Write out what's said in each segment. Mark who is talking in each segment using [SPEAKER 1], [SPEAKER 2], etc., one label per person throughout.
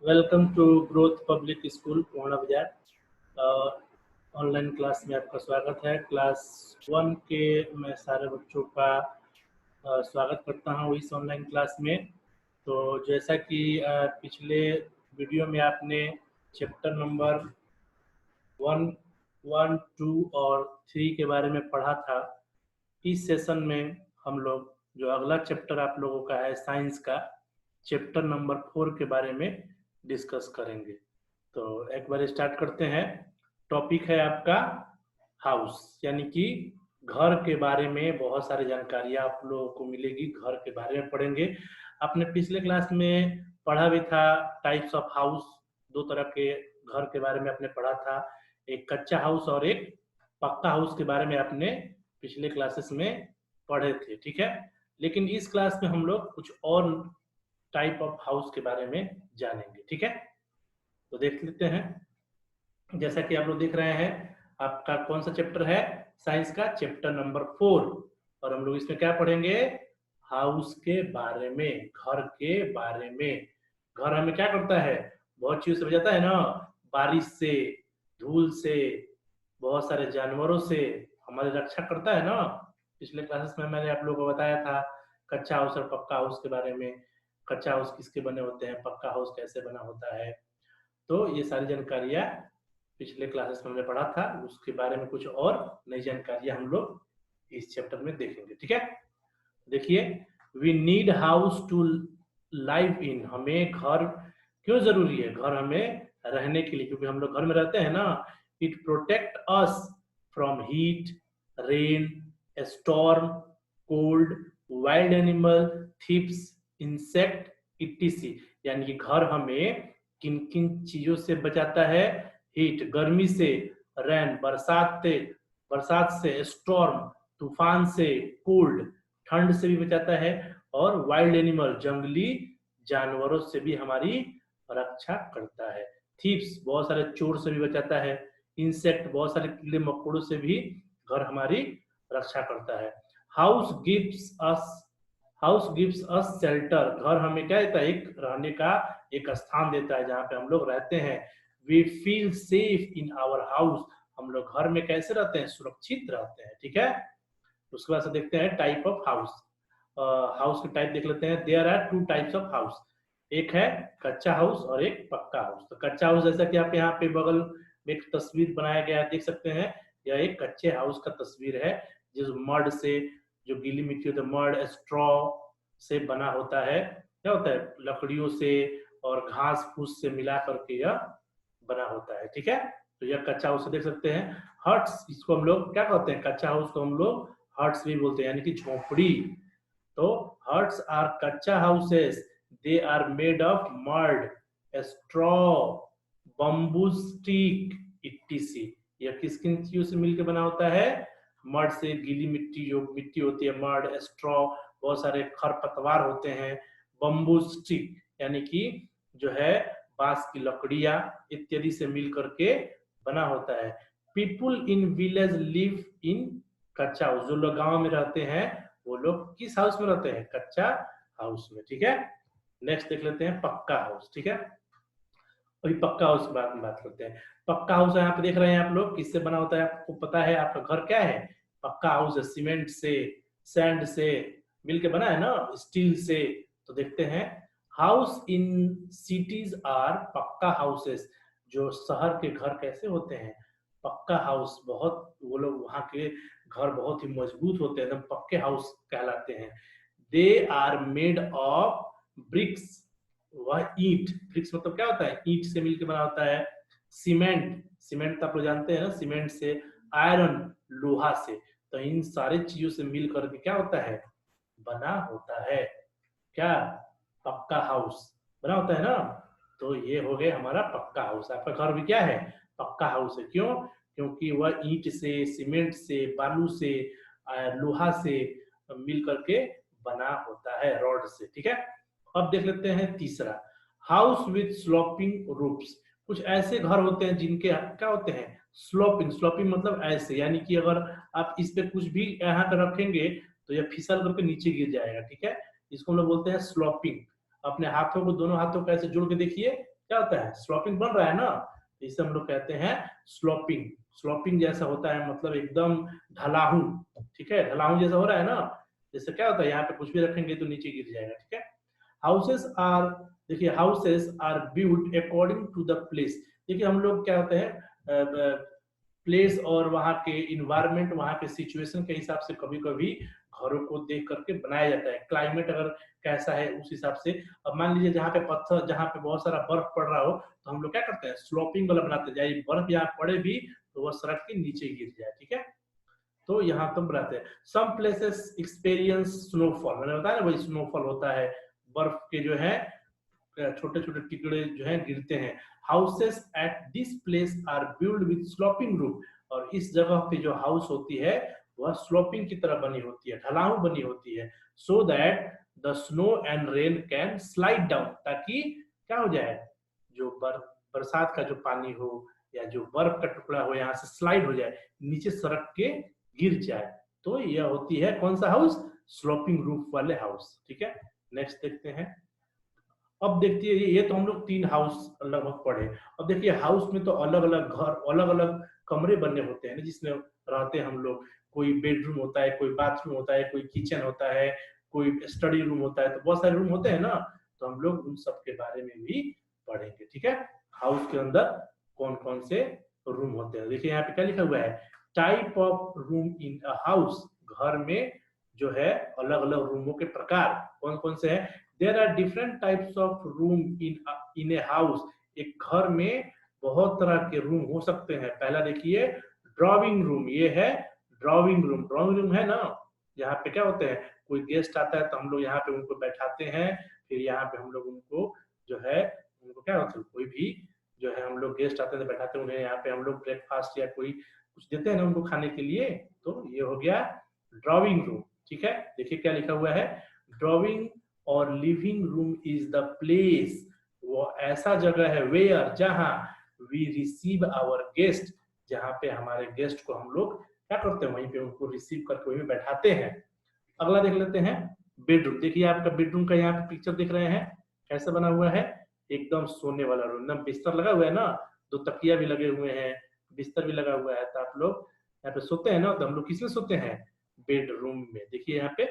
[SPEAKER 1] Welcome to Growth public school Purna Bazar. Online class में आपका स्वागत है। क्लास 1 के मैं सारे बच्चों का स्वागत करता हूं इस ऑनलाइन क्लास में। तो जैसा कि पिछले वीडियो में आपने चैप्टर नंबर 1, 2 और 3 के बारे में पढ़ा था। इस सेशन में हम लोग जो अगला चैप्टर आप लोगों का है साइंस का चैप्टर नंबर 4 के बारे में डिस्कस करेंगे। तो एक बार स्टार्ट करते हैं। टॉपिक है आपका हाउस, यानी कि घर के बारे में बहुत सारी जानकारियां आप लोगों को मिलेगी। घर के बारे में पढ़ेंगे। आपने पिछले क्लास में पढ़ा भी था टाइप्स ऑफ हाउस। दो तरह के घर के बारे में आपने पढ़ा था, एक कच्चा हाउस और एक पक्का हाउस के बारे में आपने पिछले क्लासेस में पढ़े थे, ठीक है। लेकिन इस क्लास में हम लोग कुछ और टाइप ऑफ हाउस के बारे में जानेंगे, ठीक है। तो देख लेते हैं। जैसा कि आप लोग देख रहे हैं, आपका कौन सा चैप्टर है, साइंस का चैप्टर नंबर 4। और हम लोग इसमें क्या पढ़ेंगे, हाउस के बारे में, घर के बारे में। घर हमें क्या करता है, बहुत चीज से बचाता है ना, बारिश से, धूल से, बहुत सारे जानवरों से हमारी रक्षा करता है ना। पिछले क्लासेस में मैंने आप लोगों को बताया था कच्चा हाउस और पक्का हाउस के बारे में। कच्चा हाउस किसके बने होते हैं, पक्का हाउस कैसे बना होता है। तो ये सारी जानकारियां पिछले क्लासेस में हमने पढ़ा था। उसके बारे में कुछ और नई जानकारियां हम लोग इस चैप्टर में देखेंगे, ठीक है। देखिए, we need house to live in. हमें घर क्यों जरूरी है, घर हमें रहने के लिए, क्योंकि हम लोग घर में रहते हैं ना। It protect us from heat, rain, storm, cold, wild animal, thieves, insect, etc.. यानी कि घर हमें किन किन चीजों से बचाता है, हीट गर्मी से, रैन बरसात से, स्टॉर्म तूफान से, कोल्ड ठंड से भी बचाता है, और वाइल्ड एनिमल जंगली जानवरों से भी हमारी रक्षा करता है। थीप्स बहुत सारे चोर से भी बचाता है। इंसेक्ट बहुत सारे कीड़े मकोड़ों से भी घर हमारी रक्षा करता है। House gives us house gives us shelter. घर हमें क्या देता है, एक रहने का एक स्थान देता है जहाँ पे हम लोग रहते हैं। We feel safe in our house. हम लोग घर में कैसे रहते हैं, सुरक्षित रहते हैं, ठीक है। उसके बाद से देखते हैं टाइप ऑफ हाउस। हाउस के टाइप देख लेते हैं। There are 2 types of house. एक है कच्चा हाउस और एक पक्का हाउस। तो कच्चा हाउस जैसा कि आप यहाँ पे बगल में एक तस्वीर बनाया गया है, देख सकते हैं। यह एक कच्चे हाउस का तस्वीर है, जिस मड से, जो गीली मिट्टी होती है, मड स्ट्रॉ से बना होता है। क्या होता है, लकड़ियों से और घास फूस से मिला करके यह बना होता है, ठीक है। तो यह कच्चा हाउस देख सकते हैं। हट्स, इसको हम लोग क्या कहते हैं, कच्चा हाउस को हम लोग हट्स भी बोलते हैं, यानी कि झोपड़ी। तो huts are kachcha houses. They are made of mud, straw, bamboo stick, etc. यह किस किन चीजों से मिलकर बना होता है, मड से, गीली मिट्टी जो मिट्टी होती है, मड, स्ट्रॉ बहुत सारे खरपतवार होते हैं, बम्बू स्टिक यानी कि जो है बांस की लकड़ियां इत्यादि से मिल करके बना होता है। People in village live in कच्चा हाउस। जो लोग गांव में रहते हैं वो लोग किस हाउस में रहते हैं, कच्चा हाउस में, ठीक है। नेक्स्ट देख लेते हैं पक्का हाउस, ठीक है। अभी पक्का हाउस के बारे में बात करते हैं। पक्का हाउस यहाँ पे देख रहे हैं आप लोग, किससे बना होता है, आपको पता है आपका घर क्या है, पक्का हाउस है। सीमेंट से, सैंड से मिलके बना है ना, स्टील से। तो देखते हैं, हाउस इन सिटीज आर पक्का हाउसेस। जो शहर के घर कैसे होते हैं, पक्का हाउस, बहुत वो लोग वहाँ के घर बहुत ही मजबूत होते हैं, एकदम पक्के हाउस कहलाते हैं। They are made of bricks. वह ईंट, ब्रिक्स मतलब क्या होता है, ईंट से मिलकर बना होता है। सीमेंट तो आप लोग जानते हैं ना, सीमेंट से, आयरन लोहा से। तो इन सारे चीजों से मिल करके क्या होता है, बना होता है क्या, पक्का हाउस बना होता है ना। तो ये हो गया हमारा पक्का हाउस। आपका घर भी क्या है, पक्का हाउस है। क्यों, क्योंकि वह ईंट से, सीमेंट से, बालू से, लोहा से मिल करके बना होता है, रॉड से, ठीक है। अब देख लेते हैं तीसरा, हाउस विथ स्लोपिंग रूफ्स। कुछ ऐसे घर होते हैं जिनके क्या होते हैं, स्लोपिंग। स्लोपिंग मतलब ऐसे, यानी कि अगर आप इस पे कुछ भी यहाँ पे रखेंगे तो यह फिसल करके नीचे गिर जाएगा, ठीक है। इसको हम लोग बोलते हैं स्लोपिंग। अपने हाथों को, दोनों हाथों को ऐसे जोड़ के देखिए, क्या होता है, स्लोपिंग बन रहा है ना, इसे हम लोग कहते हैं स्लोपिंग। स्लोपिंग जैसा होता है मतलब एकदम ढलाहू, ठीक है, ढलाहू जैसा हो रहा है ना, जैसे क्या होता है यहाँ पे कुछ भी रखेंगे तो नीचे गिर जाएगा, ठीक है। हाउसेस आर, देखिए houses are built according to the place. देखिए हम लोग क्या होते हैं, प्लेस और वहाँ के इन्वायरमेंट, वहाँ के सिचुएशन के हिसाब से कभी कभी घरों को देख करके बनाया जाता है। क्लाइमेट अगर कैसा है उस हिसाब से, अब मान लीजिए जहाँ पे पत्थर, जहाँ पे बहुत सारा बर्फ पड़ रहा हो तो हम लोग क्या करते हैं, स्लोपिंग वाला बनाते हैं, बर्फ यहाँ पड़े भी तो वह सड़क के नीचे गिर जाए, ठीक है। तो यहाँ तुम बनाते हैं। सम प्लेसेस एक्सपीरियंस स्नोफॉल, मैंने बताया ना वही स्नोफॉल होता है, बर्फ के जो है छोटे छोटे टिकड़े जो है गिरते हैं। Houses at this place are build with sloping roof, और इस जगह पे जो हाउस होती है वह स्लोपिंग की तरह बनी होती है, ढलाऊ बनी होती है, so that the snow and rain can slide down, ताकि क्या हो जाए, जो बरसात का जो पानी हो या जो बर्फ का टुकड़ा हो यहाँ से स्लाइड हो जाए, नीचे सड़क के गिर जाए। तो यह होती है कौन सा हाउस, स्लोपिंग रूफ वाले हाउस, ठीक है। नेक्स्ट देखते हैं। अब देखिए ये तो हम लोग 3 हाउस लगभग पढ़े। अब देखिए हाउस में तो अलग अलग घर, अलग अलग कमरे बनने होते हैं जिसमें रहते हैं हम लोग। कोई बेडरूम होता है, कोई बाथरूम होता है, कोई किचन होता है, कोई स्टडी रूम होता है, तो बहुत सारे रूम होते हैं ना, तो हम लोग उन सब के बारे में भी पढ़ेंगे, ठीक है। हाउस के अंदर कौन कौन से रूम होते हैं, देखिए यहाँ पे क्या लिखा हुआ है, type of room in a house, घर में जो है अलग अलग रूमों के प्रकार कौन कौन से हैं। There are different types of room in a house, एक घर में बहुत तरह के रूम हो सकते हैं। पहला देखिए ड्राइंग रूम, ये है ड्राइंग रूम। ड्राइंग रूम है ना, यहाँ पे क्या होते हैं, कोई गेस्ट आता है तो हम लोग यहाँ पे उनको बैठाते हैं, फिर यहाँ पे हम लोग उनको जो है, उनको क्या होता है, कोई भी जो है हम लोग गेस्ट आते हैं तो बैठाते हैं उन्हें, यहाँ पे हम लोग ब्रेकफास्ट या कोई कुछ देते हैं ना उनको खाने के लिए, तो ये हो गया ड्राइंग रूम, ठीक है। देखिए क्या लिखा हुआ है, ड्राइंग और living room is the place, वो ऐसा जगह है वेयर, जहां वी रिसीव आवर गेस्ट, जहां पे हमारे गेस्ट को हम लोग क्या करते हैं, वहीं पे उनको रिसीव करके वहीं बैठाते हैं। अगला देख लेते हैं बेडरूम। देखिए आपका बेडरूम का यहाँ पे पिक्चर दिख रहे हैं, कैसे बना हुआ है, एकदम सोने वाला रूम, एकदम बिस्तर लगा हुआ है ना, 2 तकिया भी लगे हुए हैं, बिस्तर भी लगा हुआ है, तो आप लोग यहाँ पे सोते हैं ना, तो हम लोग किसमें सोते हैं, बेडरूम में। देखिए यहाँ पे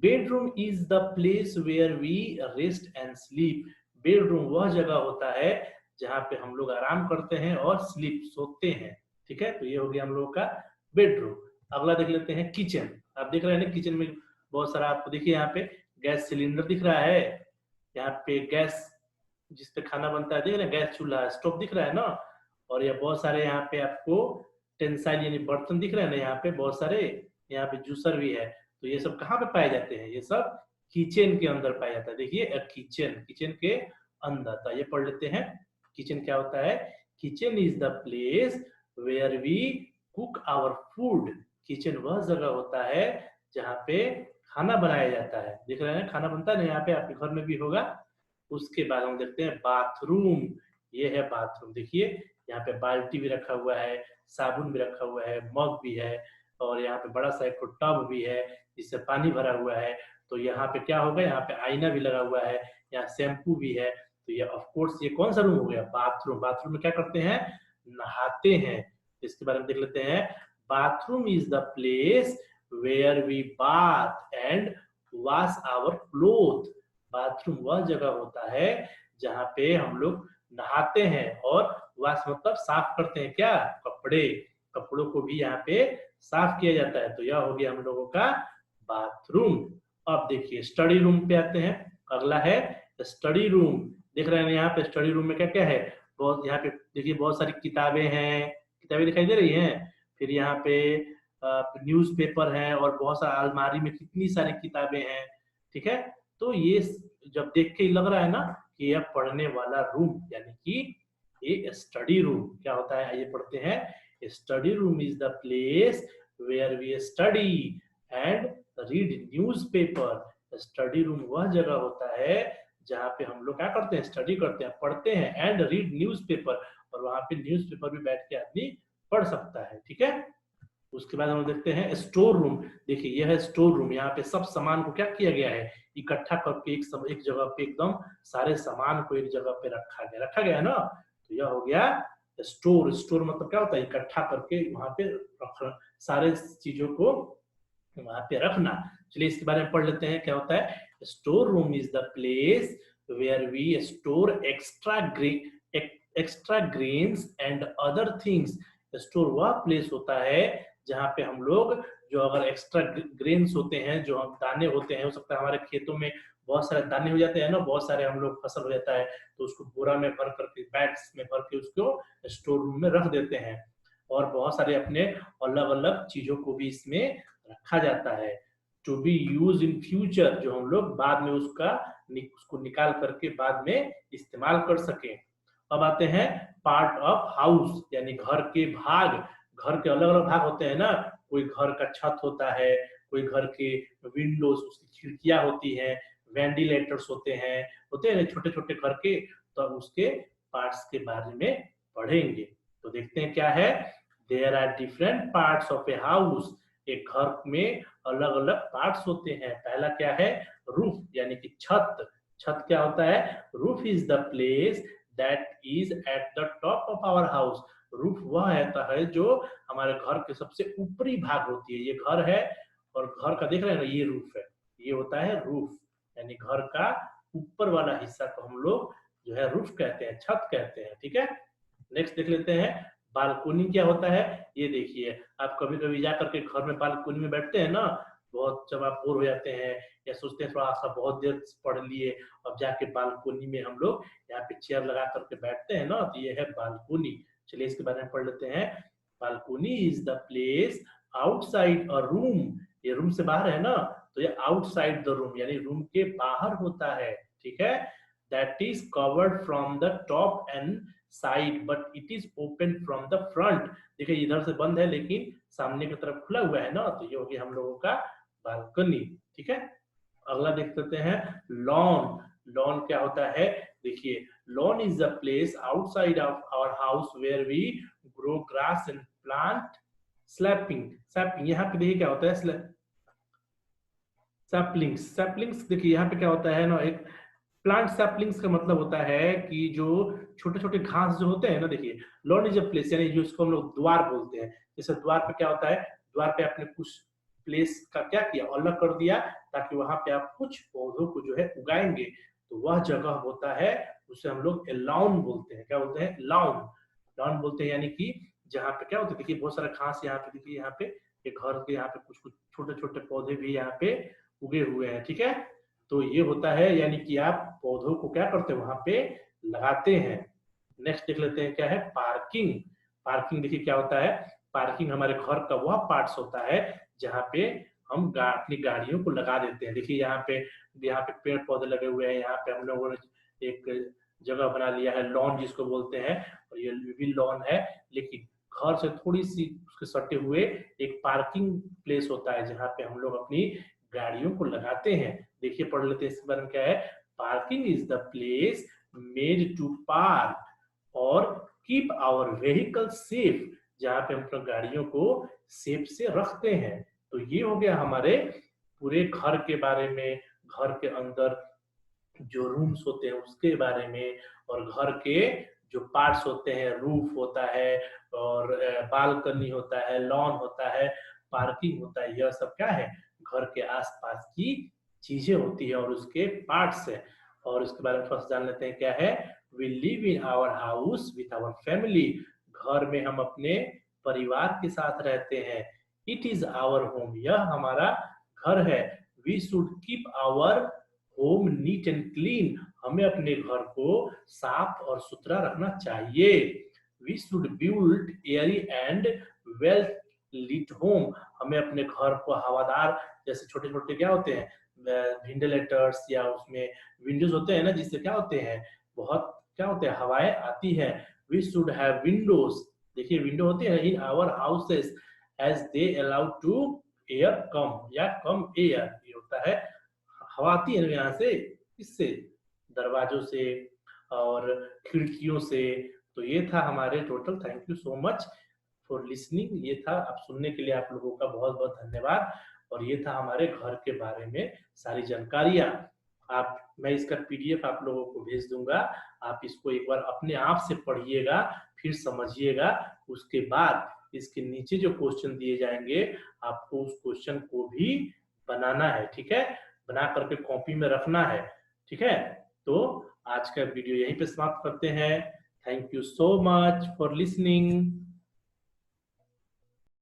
[SPEAKER 1] bedroom is the place where we rest and sleep, bedroom वह जगह होता है जहाँ पे हम लोग आराम करते हैं और स्लीप सोते हैं, ठीक है। तो ये हो गया हम लोगों का बेडरूम। अगला देख लेते हैं किचन। आप देख रहे हैं ना किचन में बहुत सारा, आपको देखिए यहाँ पे गैस सिलेंडर दिख रहा है, यहाँ पे गैस जिसपे खाना बनता है, देख रहे हैं गैस चूल्हा, स्टोव दिख रहा है ना, और ये बहुत सारे यहाँ पे आपको टेंसाइल यानी बर्तन दिख रहे हैं ना, यहाँ पे बहुत सारे, यहाँ पे जूसर भी है। तो ये सब कहाँ पे पाए जाते हैं, ये सब किचन के अंदर पाया जाता है। देखिए किचन, किचन के अंदर, तो ये पढ़ लेते हैं किचन क्या होता है। Kitchen is the place where we cook our food, kitchen वह जगह होता है जहाँ पे खाना बनाया जाता है। देख रहे हैं खाना बनता है ना, यहाँ पे आपके घर में भी होगा। उसके बाद हम देखते हैं बाथरूम, ये है बाथरूम। देखिए यहाँ पे बाल्टी भी रखा हुआ है, साबुन भी रखा हुआ है, मग भी है, और यहाँ पे बड़ा सा एक टब भी है जिससे पानी भरा हुआ है। तो यहाँ पे क्या होगा, यहाँ पे आईना भी लगा हुआ है, यहाँ शैम्पू भी है। तो ये ऑफ कोर्स ये कौन सा रूम हो गया, बाथरूम। बाथरूम में क्या करते हैं, नहाते हैं। इसके बारे में देख लेते हैं। Bathroom is the place where we bath and wash our cloth, bathroom वह जगह होता है जहाँ पे हम लोग नहाते हैं और वॉश मतलब साफ करते हैं, क्या, कपड़े, कपड़ों को भी यहाँ पे साफ किया जाता है। तो यह हो गया हम लोगों का बाथरूम। अब देखिए स्टडी रूम पे आते हैं। अगला है स्टडी रूम। देख रहे हैं यहाँ पे स्टडी रूम में क्या क्या है, बहुत यहाँ पे देखिए बहुत सारी किताबें हैं, किताबें दिखाई दे रही हैं, फिर यहाँ पे न्यूज़पेपर है, और बहुत सारा अलमारी में कितनी सारी किताबें हैं, ठीक है। तो ये जब देख के लग रहा है ना कि यह पढ़ने वाला रूम, यानी कि ये स्टडी रूम क्या होता है, आइए पढ़ते हैं। Study room is the place where we study and read newspaper, study room वह जगह होता है जहाँ पे हम लोग क्या करते हैं, स्टडी करते हैं, पढ़ते हैं, एंड रीड न्यूज़पेपर, और वहां पे न्यूज़पेपर भी बैठ के आदमी पढ़ सकता है, ठीक है। उसके बाद हम देखते हैं स्टोर रूम। देखिए यह है स्टोर रूम, यहाँ पे सब सामान को क्या किया गया है, इकट्ठा करके एक जगह पे एकदम सारे सामान को एक जगह पे रखा गया है ना। तो यह हो गया स्टोर। स्टोर मतलब क्या होता है, इकट्ठा करके वहां पे रखना, सारे चीजों को वहां पे रखना। चलिए इसके बारे में पढ़ लेते हैं क्या होता है। Store room is the place where we store extra grains and other things. Store वह प्लेस होता है जहाँ पे हम लोग जो अगर एक्स्ट्रा ग्रेन्स होते हैं, जो हम दाने होते हैं, हो सकता है हमारे खेतों में बहुत सारे दाने हो जाते हैं ना, बहुत सारे हम लोग फसल हो जाता है, तो उसको बोरा में भर करके, बैग्स में भर के उसको स्टोर रूम में रख देते हैं। और बहुत सारे अपने अलग अलग चीजों को भी इसमें रखा जाता है, to be use in future, जो हम लोग बाद में उसको निकाल करके बाद में इस्तेमाल कर सके। अब आते हैं पार्ट ऑफ हाउस, यानी घर के भाग। घर के अलग अलग भाग होते हैं ना, कोई घर का छत होता है, कोई घर के विंडोज, उसकी खिड़कियां होती हैं, वेंटिलेटर्स होते हैं छोटे छोटे घर के। तो उसके पार्ट्स के बारे में पढ़ेंगे। तो देखते हैं क्या है। There are different parts of a house. एक घर में अलग अलग पार्ट्स होते हैं। पहला क्या है, रूफ, यानी कि छत। छत क्या होता है, roof is the place that is at the top of our house. Roof वह रहता है जो हमारे घर के सबसे ऊपरी भाग होती है। ये घर है और घर का देख रहे हैं ना, ये रूफ है, ये होता है रूफ, यानी घर का ऊपर वाला हिस्सा को हम लोग जो है रूफ कहते हैं, छत कहते हैं। ठीक है, नेक्स्ट देख लेते हैं बालकोनी क्या होता है। ये देखिए, आप कभी कभी जा करके घर में बालकोनी में बैठते हैं ना, बहुत जब आप बोर हो जाते हैं या सोचते हैं थोड़ा सा बहुत देर पढ़ लिए, अब जाके बालकोनी में हम लोग यहाँ पे चेयर लगा करके बैठते हैं ना, तो ये है बालकोनी। चलिए इसके बारे में पढ़ लेते हैं। Balcony is the place outside a room. ये रूम से बाहर है ना, तो ये आउटसाइड द रूम, यानी रूम के बाहर होता है। ठीक है, that is covered from the top and side but it is open from the front. देखिए इधर से बंद है लेकिन सामने की तरफ खुला हुआ है ना, तो ये हो गया हम लोगों का बालकनी। ठीक है, अगला देख लेते हैं लॉन। लॉन क्या होता है, देखिए lawn is the place outside of our house where we grow grass and plant slapping. Sapping यहाँ पे देखिए क्या होता है, सैपलिंग्स। सैपलिंग्स देखिए यहाँ पे क्या होता है ना, एक प्लांट सैपलिंग्स का मतलब होता है कि जो छोटे छोटे घास जो होते हैं ना, देखिए लॉन इज अ प्लेस, यानी जो इसको हम लोग द्वार बोलते हैं। जैसे द्वार पे क्या होता है, द्वार पे आपने कुछ प्लेस का क्या किया, अलग कर दिया, ताकि वहां पे आप कुछ पौधों को जो है उगाएंगे, तो वह जगह होता है, उसे हम लोग लॉन बोलते हैं। क्या बोलते हैं, लॉन। लॉन बोलते हैं, यानी कि जहाँ पे क्या होता है, देखिए बहुत सारा घास यहाँ पे, देखिए यहाँ पे ये घर के यहाँ पे कुछ कुछ छोटे छोटे पौधे भी यहाँ पे उगे हुए हैं। ठीक है, तो ये होता है, यानी कि आप पौधों को क्या करते हैं, वहां पे लगाते हैं। नेक्स्ट देख लेते हैं क्या है, पार्किंग। पार्किंग देखिए क्या होता है, पार्किंग हमारे घर का वह पार्ट्स होता है जहाँ पे हम अपनी गाड़ियों को लगा देते हैं। देखिए यहाँ पे पेड़ पौधे लगे हुए हैं, यहाँ पे हम लोगों ने एक जगह बना लिया है, लॉन जिसको बोलते हैं, और ये भी लॉन है। लेकिन घर से थोड़ी सी उसके सटे हुए एक पार्किंग प्लेस होता है जहाँ पे हम लोग अपनी गाड़ियों को लगाते हैं। देखिए पढ़ लेते हैं इसके बारे में क्या है। Parking is the place made to park और कीप आवर व्हीकल सेफ, जहाँ पे हम अपनी गाड़ियों को सेफ से रखते हैं। तो ये हो गया हमारे पूरे घर के बारे में, घर के अंदर जो रूम्स होते हैं उसके बारे में, और घर के जो पार्ट्स होते हैं, रूफ होता है और बालकनी होता है, लॉन होता है, पार्किंग होता है, यह सब क्या है, घर के आसपास की चीजें होती है और उसके पार्ट्स है। और इसके बारे में फर्स्ट जान लेते हैं क्या है। We live in our house with our family. घर में हम अपने परिवार के साथ रहते हैं। इट इज आवर होम, यह हमारा घर है। We should keep our home neat and clean, हमें अपने घर को साफ और सुथरा रखना चाहिए। We should build airy and well lit home, हमें अपने घर को हवादार, जैसे छोटे छोटे क्या होते हैं वेंटिलेटर्स या उसमें विंडोज होते हैं ना, जिससे क्या होते हैं, बहुत क्या होते हैं, हवाएं आती है। वी शुड हैव विंडोज, देखिए विंडो होती है in our houses as they allow to air come, या कम एयर, ये होता है हवा आती है ना यहाँ से, इससे दरवाजों से और खिड़कियों से। तो ये था हमारे total. Thank you so much for listening. ये था, आप सुनने के लिए आप लोगों का बहुत बहुत धन्यवाद। और ये था हमारे घर के बारे में सारी जानकारियां। मैं इसका पीडीएफ आप लोगों को भेज दूंगा, आप इसको एक बार अपने आप से पढ़िएगा, फिर समझिएगा। उसके बाद इसके नीचे जो क्वेश्चन दिए जाएंगे, आपको उस क्वेश्चन को भी बनाना है, ठीक है, बना करके कॉपी में रखना है, ठीक है। तो आज का वीडियो यहीं पे समाप्त करते हैं। Thank you so much for listening.